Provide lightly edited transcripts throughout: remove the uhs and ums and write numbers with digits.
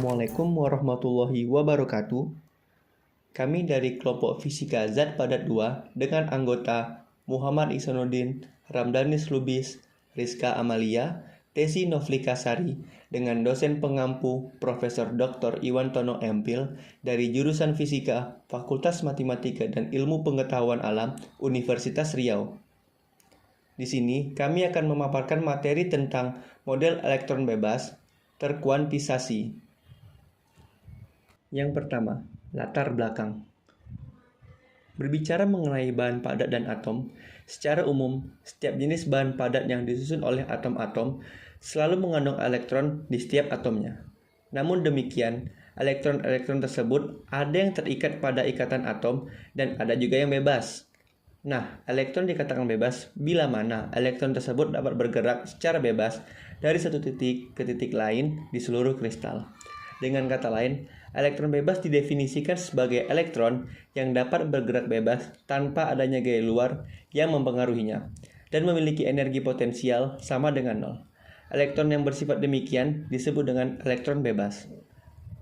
Assalamualaikum warahmatullahi wabarakatuh. Kami dari kelompok Fisika Zat Padat 2 dengan anggota Muhammad Ihsanuddin, Ramdanis Lubis, Rizka Amalia, Tesi Novlikasari dengan dosen pengampu Profesor Dr. Iwantono Empil dari jurusan Fisika Fakultas Matematika dan Ilmu Pengetahuan Alam Universitas Riau. Di sini kami akan memaparkan materi tentang model elektron bebas terkuantisasi. Yang pertama, latar belakang. Berbicara mengenai bahan padat dan atom, secara umum, setiap jenis bahan padat yang disusun oleh atom-atom selalu mengandung elektron di setiap atomnya. Namun demikian, elektron-elektron tersebut ada yang terikat pada ikatan atom dan ada juga yang bebas. Nah, elektron dikatakan bebas bila mana elektron tersebut dapat bergerak secara bebas dari satu titik ke titik lain di seluruh kristal. Dengan kata lain, elektron bebas didefinisikan sebagai elektron yang dapat bergerak bebas tanpa adanya gaya luar yang mempengaruhinya dan memiliki energi potensial sama dengan nol. Elektron yang bersifat demikian disebut dengan elektron bebas.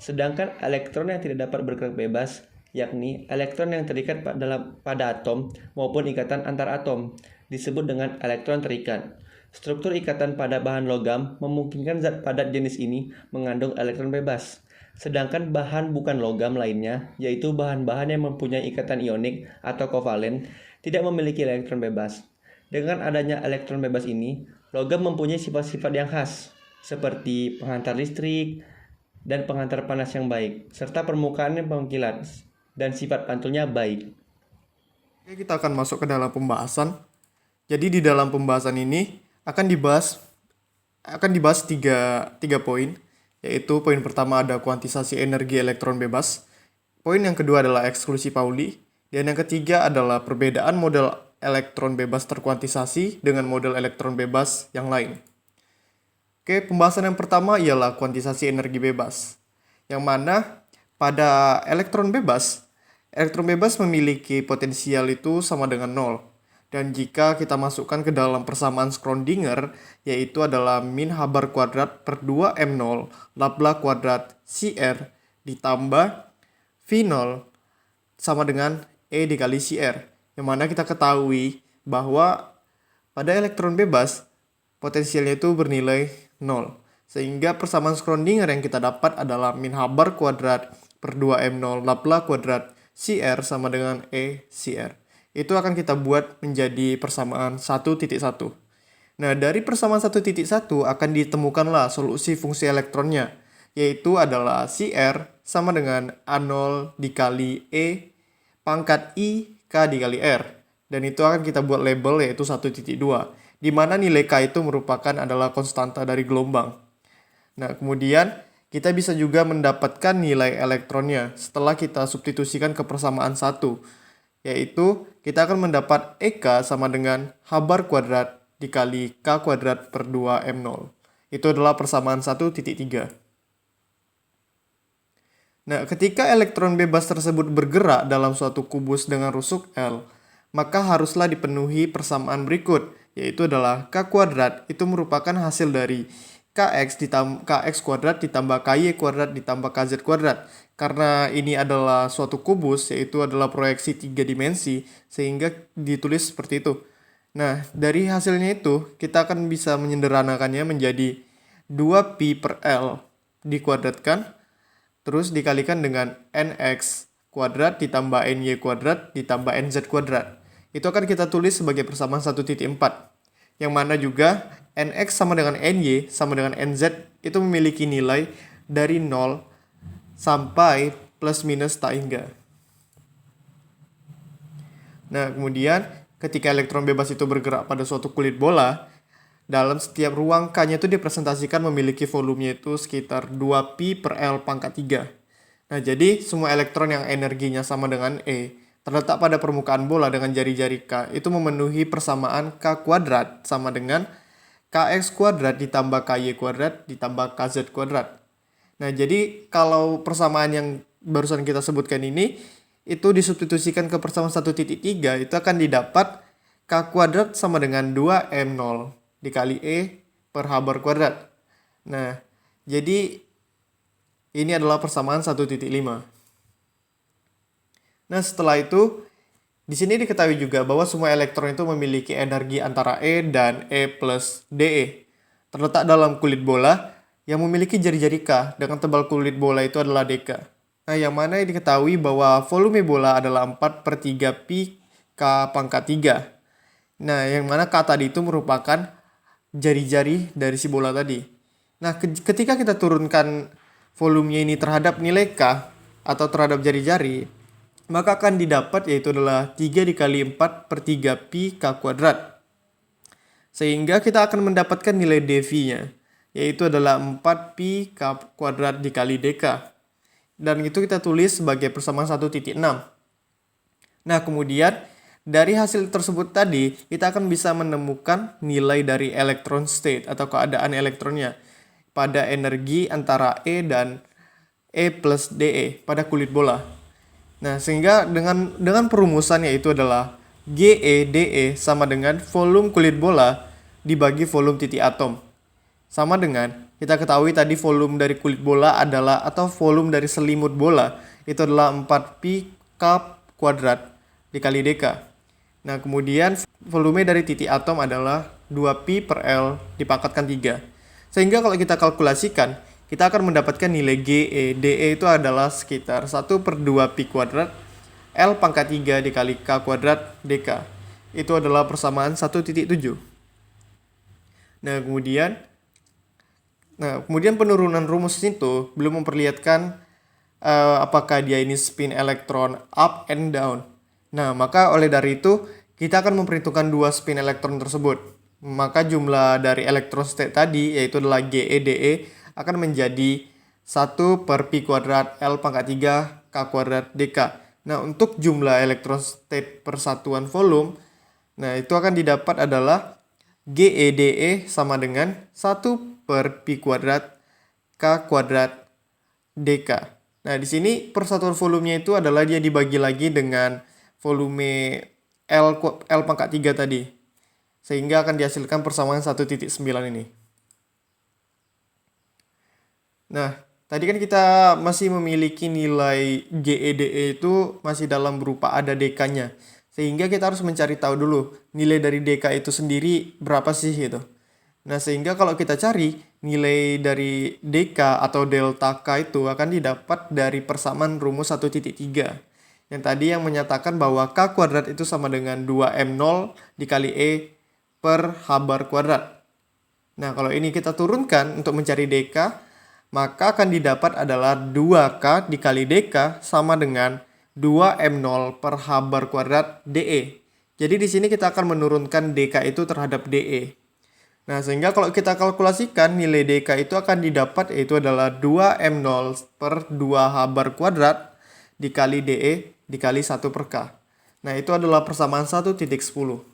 Sedangkan elektron yang tidak dapat bergerak bebas, yakni elektron yang terikat pada atom maupun ikatan antar atom, disebut dengan elektron terikat. Struktur ikatan pada bahan logam memungkinkan zat padat jenis ini mengandung elektron bebas. Sedangkan bahan bukan logam lainnya, yaitu bahan-bahan yang mempunyai ikatan ionik atau kovalen, tidak memiliki elektron bebas. Dengan adanya elektron bebas ini, logam mempunyai sifat-sifat yang khas, seperti penghantar listrik dan penghantar panas yang baik, serta permukaan yang mengkilat, dan sifat pantulnya baik. Oke, kita akan masuk ke dalam pembahasan. Jadi di dalam pembahasan ini akan dibahas tiga poin, yaitu poin pertama ada kuantisasi energi elektron bebas, poin yang kedua adalah eksklusi Pauli, dan yang ketiga adalah perbedaan model elektron bebas terkuantisasi dengan model elektron bebas yang lain. Oke, pembahasan yang pertama ialah kuantisasi energi bebas, yang mana pada elektron bebas memiliki potensial itu sama dengan 0. Dan jika kita masukkan ke dalam persamaan Schrödinger, yaitu adalah min Haber kuadrat per 2m0 Labla kuadrat CR ditambah V0 sama dengan E dikali CR. Yang mana kita ketahui bahwa pada elektron bebas, potensialnya itu bernilai 0. Sehingga persamaan Schrödinger yang kita dapat adalah min Haber kuadrat per 2m0 Labla kuadrat CR sama dengan E CR. Itu akan kita buat menjadi persamaan 1.1. Nah, dari persamaan 1.1 akan ditemukanlah solusi fungsi elektronnya, yaitu adalah CR sama dengan A0 dikali E pangkat I K dikali R. Dan itu akan kita buat label yaitu 1.2, di mana nilai K itu merupakan adalah konstanta dari gelombang. Nah, kemudian kita bisa juga mendapatkan nilai elektronnya setelah kita substitusikan ke persamaan 1, yaitu kita akan mendapat EK sama dengan Haber kuadrat dikali K kuadrat per 2m0. Itu adalah persamaan 1.3. Nah, ketika elektron bebas tersebut bergerak dalam suatu kubus dengan rusuk L, maka haruslah dipenuhi persamaan berikut, yaitu adalah K kuadrat itu merupakan hasil dari Kx kuadrat ditambah Ky kuadrat ditambah Kz kuadrat. Karena ini adalah suatu kubus, yaitu adalah proyeksi 3 dimensi, sehingga ditulis seperti itu. Nah, dari hasilnya itu, kita akan bisa menyederhanakannya menjadi 2pi per L dikuadratkan, terus dikalikan dengan nx kuadrat ditambah ny kuadrat ditambah nz kuadrat. Itu akan kita tulis sebagai persamaan 1.4. Yang mana juga nx sama dengan ny sama dengan nz itu memiliki nilai dari 0 sampai plus minus tak hingga. Nah, kemudian ketika elektron bebas itu bergerak pada suatu kulit bola, dalam setiap ruang K-nya itu dipresentasikan memiliki volumenya itu sekitar 2pi per L pangkat 3. Nah, jadi semua elektron yang energinya sama dengan E terletak pada permukaan bola dengan jari-jari K itu memenuhi persamaan K kuadrat sama dengan Kx kuadrat ditambah Ky kuadrat ditambah Kz kuadrat. Nah, jadi kalau persamaan yang barusan kita sebutkan ini itu disubstitusikan ke persamaan 1.3, itu akan didapat K kuadrat sama dengan 2m0 dikali E per Haber kuadrat. Nah, jadi Ini adalah persamaan 1.5. Nah, setelah itu di sini diketahui juga bahwa semua elektron itu memiliki energi antara E dan E plus DE. Terletak dalam kulit bola yang memiliki jari-jari K dengan tebal kulit bola itu adalah dk. Nah, yang mana diketahui bahwa volume bola adalah 4/3 pi K pangkat 3. Nah, yang mana K tadi itu merupakan jari-jari dari si bola tadi. Nah, ketika kita turunkan volumenya ini terhadap nilai K atau terhadap jari-jari, maka akan didapat yaitu adalah 3 dikali 4/3 pi K kuadrat. Sehingga kita akan mendapatkan nilai dV-nya, yaitu adalah 4 pi K kuadrat dikali dk. Dan itu kita tulis sebagai persamaan 1.6. Nah, kemudian dari hasil tersebut tadi, kita akan bisa menemukan nilai dari electron state atau keadaan elektronnya pada energi antara E dan E plus DE pada kulit bola. Nah, sehingga dengan perumusan yaitu adalah GE/DE sama dengan volume kulit bola dibagi volume titik atom. Sama dengan kita ketahui tadi volume dari kulit bola adalah atau volume dari selimut bola itu adalah 4 pi K kuadrat dikali dk. Nah, kemudian volume dari titik atom adalah 2 pi per L dipangkatkan 3. Sehingga kalau kita kalkulasikan, kita akan mendapatkan nilai GE/DE itu adalah sekitar 1/2 pi kuadrat L pangkat 3 dikali K kuadrat dk. Itu adalah persamaan 1.7. Nah, kemudian penurunan rumus itu belum memperlihatkan apakah dia ini spin elektron up and down. Nah, maka oleh dari itu kita akan memperhitungkan dua spin elektron tersebut. Maka jumlah dari elektron state tadi yaitu adalah GE/DE akan menjadi 1 per pi kuadrat L pangkat 3 K kuadrat dk. Nah, untuk jumlah elektron state persatuan volume, nah itu akan didapat adalah GE/DE sama dengan 1 per pi kuadrat K kuadrat dk. Nah, di sini persatuan volumenya itu adalah dia dibagi lagi dengan volume L pangkat 3 tadi. Sehingga akan dihasilkan persamaan 1.9 ini. Nah, tadi kan kita masih memiliki nilai GE/DE itu masih dalam berupa ada dk-nya. Sehingga kita harus mencari tahu dulu nilai dari dk itu sendiri berapa sih gitu. Nah, sehingga kalau kita cari nilai dari dk atau delta K itu akan didapat dari persamaan rumus 1.3. Yang tadi yang menyatakan bahwa K kuadrat itu sama dengan 2M0 dikali E per H bar kuadrat. Nah, kalau ini kita turunkan untuk mencari dk, maka akan didapat adalah 2K dikali dk sama dengan 2M0 per H bar kuadrat DE. Jadi di sini kita akan menurunkan dk itu terhadap DE. Nah, sehingga kalau kita kalkulasikan nilai dk itu akan didapat yaitu adalah 2M0 per 2H bar kuadrat dikali DE dikali 1 per K. Nah, itu adalah persamaan 1.10.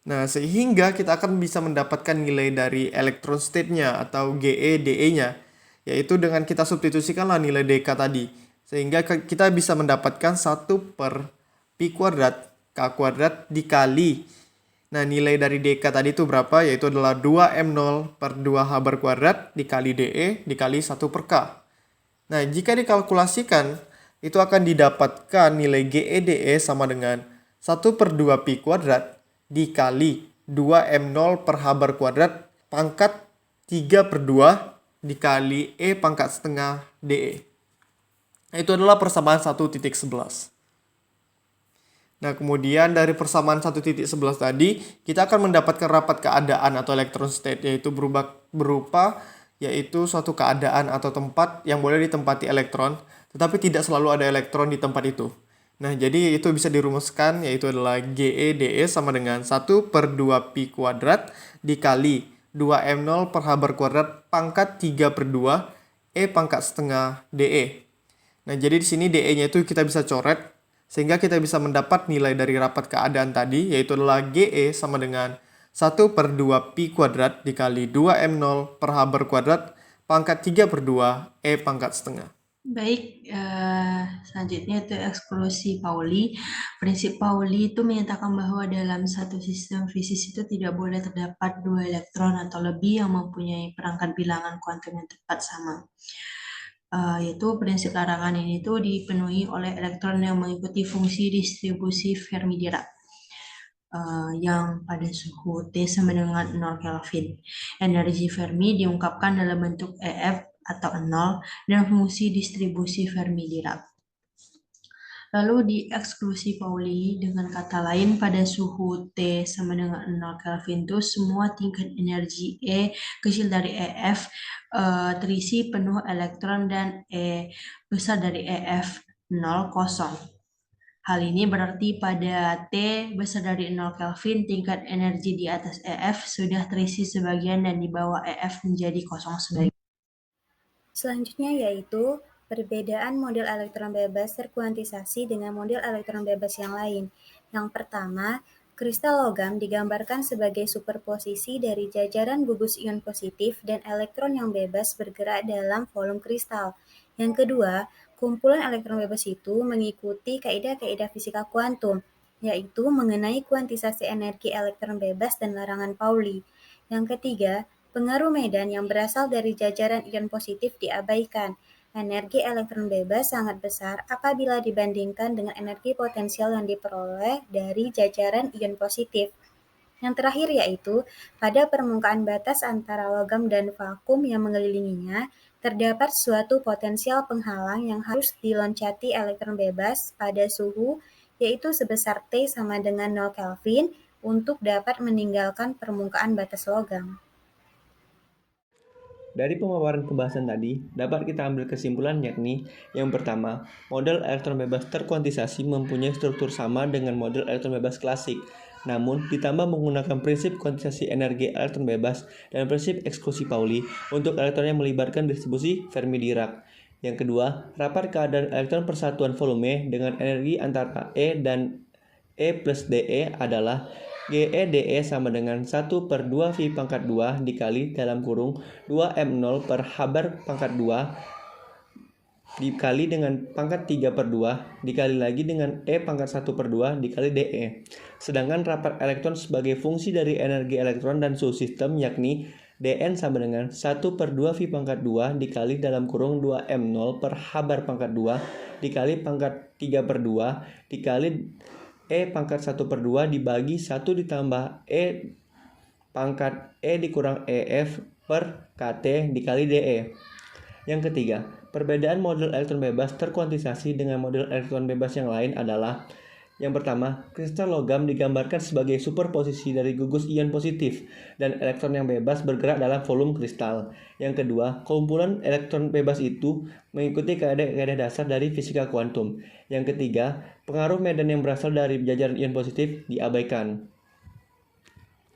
Nah, sehingga kita akan bisa mendapatkan nilai dari electron state-nya atau GE/DE-nya, yaitu dengan kita substitusikanlah nilai dk tadi. Sehingga kita bisa mendapatkan 1 per pi kuadrat K kuadrat dikali. Nah, nilai dari dk tadi itu berapa? Yaitu adalah 2M0 per 2H bar kuadrat dikali DE dikali 1 per K. Nah, jika dikalkulasikan, itu akan didapatkan nilai GE/DE sama dengan 1/2 pi kuadrat dikali 2M0 per H bar kuadrat pangkat 3/2 dikali E pangkat setengah DE. Itu adalah persamaan 1.11. Nah, kemudian dari persamaan 1.11 tadi, kita akan mendapatkan rapat keadaan atau electron state, yaitu berupa yaitu suatu keadaan atau tempat yang boleh ditempati elektron, tetapi tidak selalu ada elektron di tempat itu. Nah, jadi itu bisa dirumuskan yaitu adalah GE/DE sama dengan 1/2 pi kuadrat dikali 2M0 per H bar kuadrat pangkat 3/2 E pangkat setengah DE. Nah, jadi di sini DE-nya itu kita bisa coret sehingga kita bisa mendapat nilai dari rapat keadaan tadi yaitu adalah GE sama dengan 1/2 pi kuadrat dikali 2M0 per H bar kuadrat pangkat 3/2 E pangkat setengah. Baik, selanjutnya itu eksklusi Pauli. Prinsip Pauli itu menyatakan bahwa dalam satu sistem fisis itu tidak boleh terdapat dua elektron atau lebih yang mempunyai perangkat bilangan kuantum yang tepat sama. Yaitu prinsip larangan ini tuh dipenuhi oleh elektron yang mengikuti fungsi distribusi Fermi-Dirac. Yang pada suhu T sama dengan 0 Kelvin. Energi Fermi diungkapkan dalam bentuk EF atau 0 dan fungsi distribusi Fermi-Dirac. Lalu di eksklusi Pauli, dengan kata lain pada suhu T sama dengan 0 Kelvin itu semua tingkat energi E kecil dari EF terisi penuh elektron dan E besar dari EF 0 kosong. Hal ini berarti pada T besar dari 0 Kelvin, tingkat energi di atas EF sudah terisi sebagian dan di bawah EF menjadi kosong sebagian. Selanjutnya yaitu perbedaan model elektron bebas terkuantisasi dengan model elektron bebas yang lain. Yang pertama, kristal logam digambarkan sebagai superposisi dari jajaran gugus ion positif dan elektron yang bebas bergerak dalam volume kristal. Yang kedua, kumpulan elektron bebas itu mengikuti kaidah-kaidah fisika kuantum, yaitu mengenai kuantisasi energi elektron bebas dan larangan Pauli. Yang ketiga, pengaruh medan yang berasal dari jajaran ion positif diabaikan. Energi elektron bebas sangat besar apabila dibandingkan dengan energi potensial yang diperoleh dari jajaran ion positif. Yang terakhir yaitu, pada permukaan batas antara logam dan vakum yang mengelilinginya, terdapat suatu potensial penghalang yang harus diloncati elektron bebas pada suhu yaitu sebesar T sama dengan 0 Kelvin untuk dapat meninggalkan permukaan batas logam. Dari pemaparan pembahasan tadi, dapat kita ambil kesimpulan yakni yang pertama, model elektron bebas terkuantisasi mempunyai struktur sama dengan model elektron bebas klasik, namun ditambah menggunakan prinsip kuantisasi energi elektron bebas dan prinsip eksklusi Pauli untuk elektron yang melibatkan distribusi Fermi-Dirac. Yang kedua, rapat keadaan elektron persatuan volume dengan energi antara E dan E plus DE adalah GE/DE sama dengan 1/2 V pangkat 2 dikali dalam kurung 2M0 per Haber pangkat 2 dikali dengan pangkat 3/2 dikali lagi dengan E pangkat 1/2 dikali DE. Sedangkan rapat elektron sebagai fungsi dari energi elektron dan suhu sistem yakni Dn sama dengan 1/2 V pangkat 2 dikali dalam kurung 2M0 per Haber pangkat 2 dikali pangkat 3/2 dikali E pangkat 1/2 dibagi 1 ditambah E pangkat E dikurang EF per KT dikali DE. Yang ketiga, perbedaan model elektron bebas terkuantisasi dengan model elektron bebas yang lain adalah yang pertama, kristal logam digambarkan sebagai superposisi dari gugus ion positif dan elektron yang bebas bergerak dalam volume kristal. Yang kedua, kumpulan elektron bebas itu mengikuti kaidah-kaidah dasar dari fisika kuantum. Yang ketiga, pengaruh medan yang berasal dari jajaran ion positif diabaikan.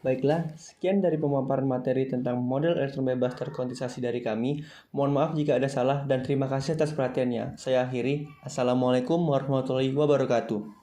Baiklah, sekian dari pemaparan materi tentang model elektron bebas terkuantisasi dari kami. Mohon maaf jika ada salah dan terima kasih atas perhatiannya. Saya akhiri. Assalamualaikum warahmatullahi wabarakatuh.